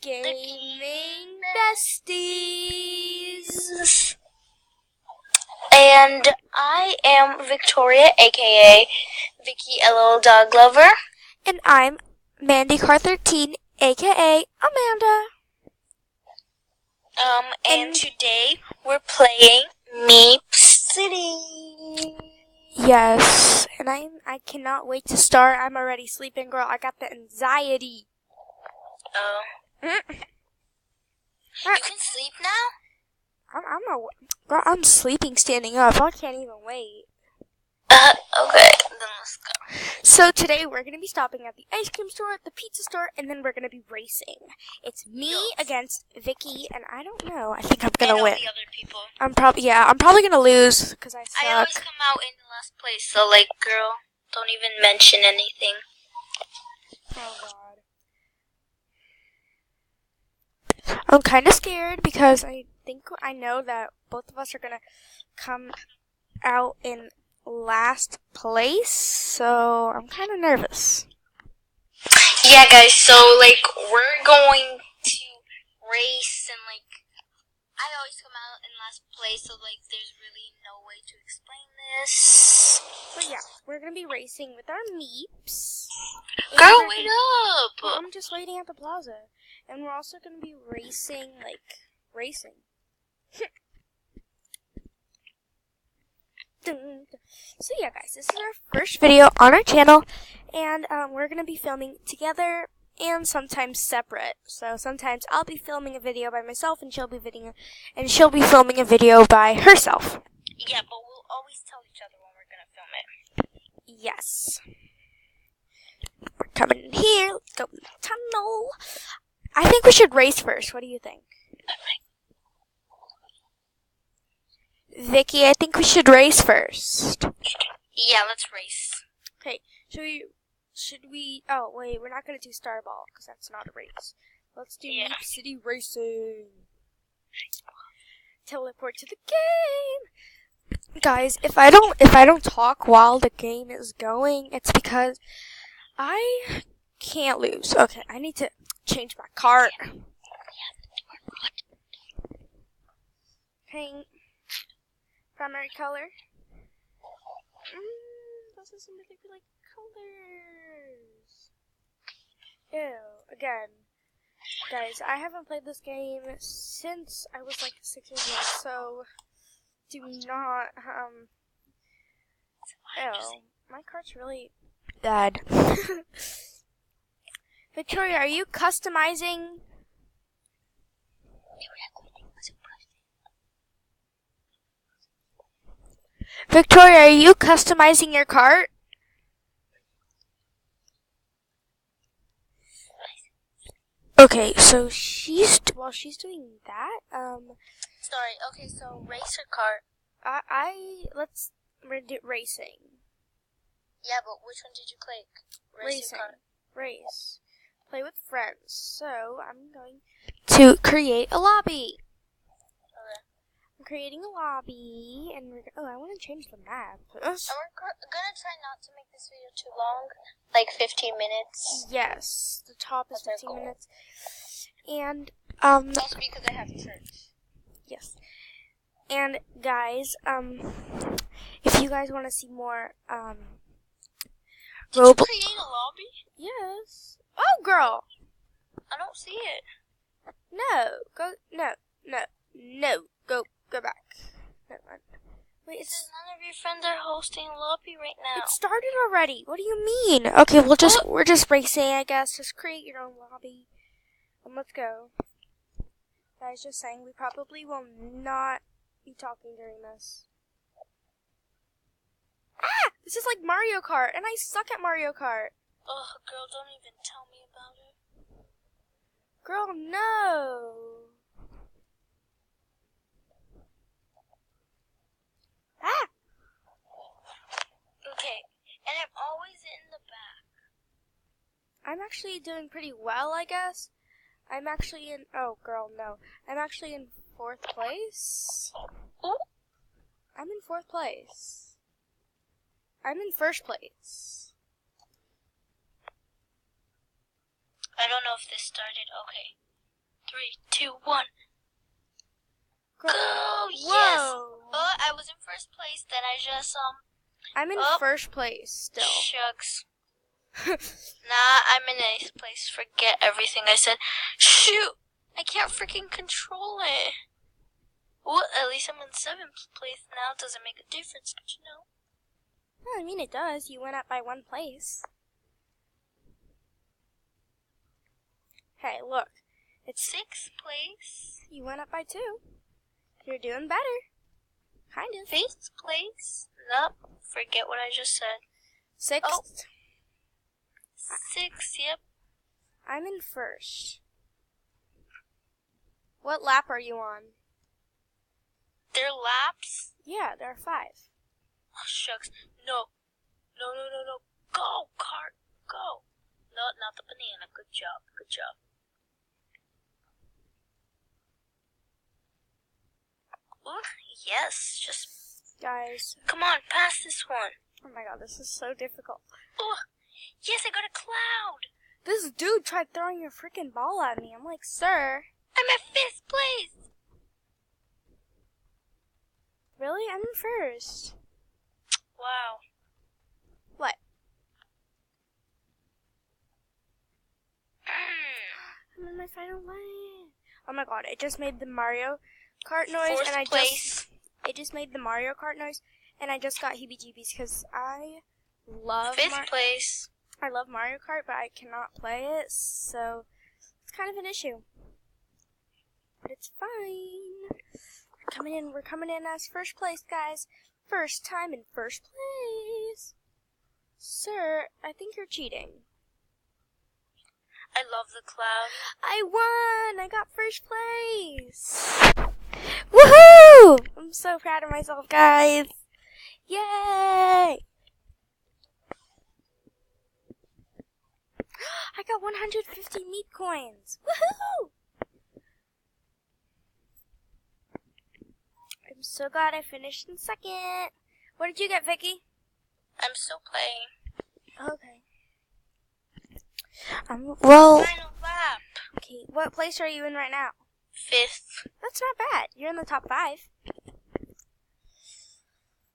Gaming Besties. And I am Victoria, aka Vicky LL Dog Lover. And I'm Mandy Car 13, aka Amanda. And today we're playing Meep City. Yes, and I cannot wait to start. I'm already sleeping, girl. I got the anxiety. You can sleep now? I'm sleeping standing up. I can't even wait. Okay, then let's go. So today we're going to be stopping at the ice cream store, the pizza store, and then we're going to be racing. It's me against Vicky, and I don't know. I think I'm going to win. The other people. I'm probably going to lose because I suck. I always come out in the last place, so girl, don't even mention anything. Oh God. I'm kind of scared because I think I know that both of us are going to come out in last place, so I'm kind of nervous. Yeah, guys, so, we're going to race, and, I always come out in last place, so, there's really no way to explain this. But yeah, we're going to be racing with our Meeps. Girl, wait up! Well, I'm just waiting at the plaza. And we're also going to be racing, racing. So yeah, guys, this is our first video on our channel, and we're going to be filming together and sometimes separate. So sometimes I'll be filming a video by myself, and she'll be filming a video by herself. Yeah, but we'll always tell each other when we're going to film it. Yes. We're coming in here. Let's go in the tunnel. I think we should race first. What do you think? Vicky, I think we should race first. Yeah, let's race. Okay, should we, oh wait, we're not going to do Starball, because that's not a race. Let's do Meep City Racing. Teleport to the game. Guys, if I don't talk while the game is going, it's because I can't lose. Okay, I need to change my cart. Paint. Primary color. Those are some really like colors. Ew, again. Guys, I haven't played this game since I was 6 years old, so do not, ew, my cart's really bad. Victoria, are you customizing? Victoria, are you customizing your cart? Okay, so while she's doing that, Sorry, okay, so race or cart? let's do racing. Yeah, but which one did you click? Race or cart? Race. Play with friends. So, I'm going to create a lobby. Okay. I'm creating a lobby, and I want to change the map. And we're gonna try not to make this video too long, 15 minutes. Yes, the top is 15 minutes. And, also because I have church. Yes. And, guys, if you guys want to see more, Did you create a lobby? Yes. Oh, girl! I don't see it. No, go back. Never mind. Wait, it says none of your friends are hosting a lobby right now. It started already. What do you mean? Okay, we're just racing, I guess. Just create your own lobby. And let's go. Guys, just saying, we probably will not be talking during this. Ah! This is like Mario Kart, and I suck at Mario Kart. Ugh, girl, don't even tell me about it. Girl, no. Ah! Okay, and I'm always in the back. I'm actually doing pretty well, I guess. I'm actually in, oh, girl, no. I'm actually in 4th place. Ooh. I'm in 4th place. I'm in 1st place. I don't know if this started. Okay. 3, 2, 1. Go! Go! Yes! Whoa! Oh, I was in first place. Then I just I'm in first place still. Shucks. Nah, I'm in 8th place. Forget everything I said. Shoot! I can't freaking control it. Well, at least I'm in 7th place now. Doesn't make a difference, don't you know? Well, I mean it does. You went up by 1 place. Hey, look. It's 6th place. You went up by 2. You're doing better. Kind of. 5th place. Nope. Forget what I just said. 6th. Oh. 6th, yep. I'm in first. What lap are you on? There are laps? Yeah, there are 5. Oh, shucks. No. No. Go, cart. Go. No, not the banana. Good job. Good job. Ooh, yes. Just, Guys. come on, pass this one. Oh my god, this is so difficult. Oh, yes, I got a cloud. This dude tried throwing a freaking ball at me. I'm like, sir. I'm at 5th place. Really? I'm in first. Wow. What? I'm in my final lane. Oh my god, it just made the Mario Kart noise, and it just made the Mario Kart noise, and I just got heebie-jeebies because I love 5th place. I love Mario Kart, but I cannot play it, so it's kind of an issue. But it's fine. We're coming in as first place, guys. First time in first place. Sir, I think you're cheating. I love the cloud. I won! I got first place! Woohoo! I'm so proud of myself, guys. Yay! I got 150 meat coins. Woohoo! I'm so glad I finished in second. What did you get, Vicky? I'm still playing. Okay. Well, Final lap. okay, what place are you in right now? 5th. That's not bad. You're in the top 5.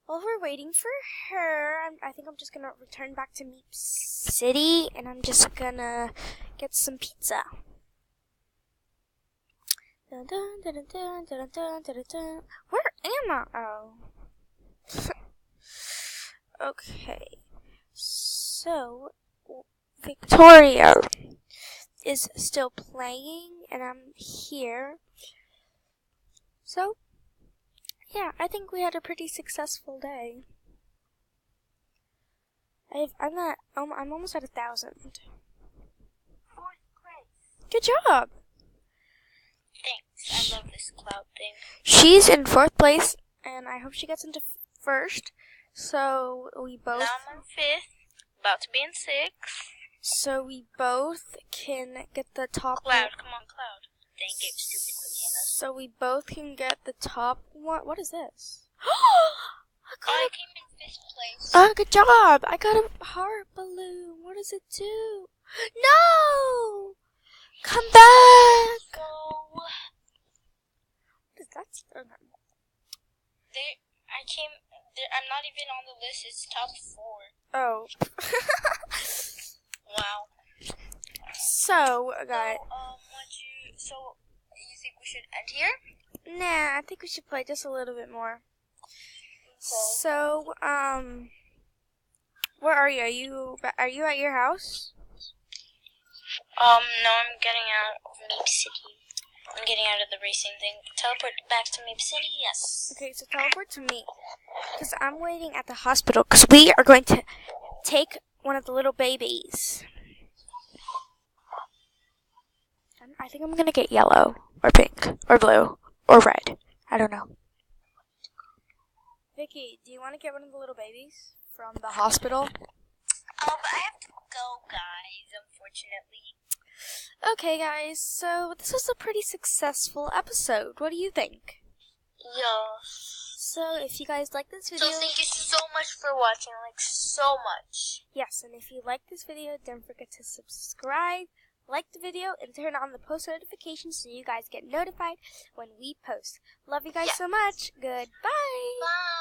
While we're waiting for her, I think I'm just going to return back to Meep City, and I'm just going to get some pizza. Dun, dun, dun, dun, dun, dun, dun, dun. Where am I? Oh. Okay. So, Victoria is still playing, and I'm here. So, yeah, I think we had a pretty successful day. I'm almost at 1,000. 4th place. Good job. Thanks. I love this cloud thing. She's in 4th place, and I hope she gets into first. So we both. Now I'm on 5th. About to be in 6th. So we both can get the top. Cloud, come on, cloud. Thank you, stupid bananas. So we both can get the top one. What is this? I came in 5th place. Oh, good job! I got a heart balloon. What does it do? No! Come back! Go. What is that? I'm not even on the list. It's top 4. Oh. Wow. So, guys. So, you think we should end here? Nah, I think we should play just a little bit more. Okay. So, where are you? Are you at your house? No, I'm getting out of Meep City. I'm getting out of the racing thing. Teleport back to Meep City, yes. Okay, so teleport to me. Because I'm waiting at the hospital. Because we are going to take one of the little babies. I think I'm going to get yellow, or pink, or blue, or red. I don't know. Vicky, do you want to get one of the little babies from the hospital? But I have to go, guys, unfortunately. Okay, guys, so this was a pretty successful episode. What do you think? Yes. So, if you guys like this video... So thank you so much for watching, like, so much. Yes, and if you like this video, don't forget to subscribe, like the video, and turn on the post notifications so you guys get notified when we post. Love you guys so much. Goodbye. Bye.